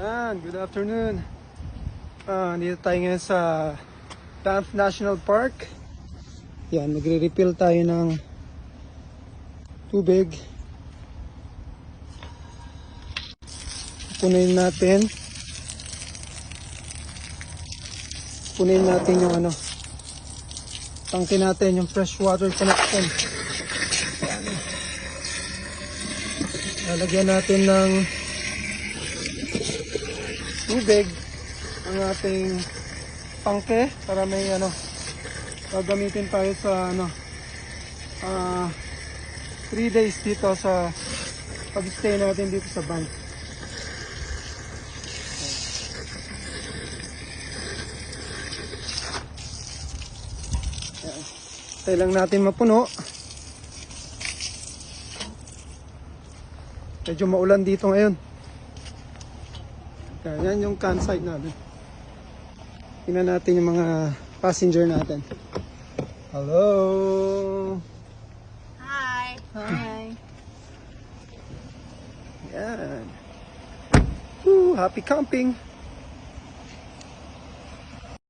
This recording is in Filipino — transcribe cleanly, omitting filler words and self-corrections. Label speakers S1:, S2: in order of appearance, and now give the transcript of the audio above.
S1: Yan, good afternoon. Dito tayo ngayon sa Banff National Park. Yan, magre-refill tayo ng tubig. Punuin natin yung tangke natin, yung fresh water connection. Yan. Lalagyan natin ng tubig ang ating tangke para may gagamitin tayo sa 3 days dito sa pag-stay natin dito sa Banff. Tayo lang natin mapuno. Medyo maulan dito ngayon. Yan yung campsite natin. Tingnan natin yung mga passenger natin. Hello!
S2: Hi! Hi!
S1: Yan. Woo, happy camping!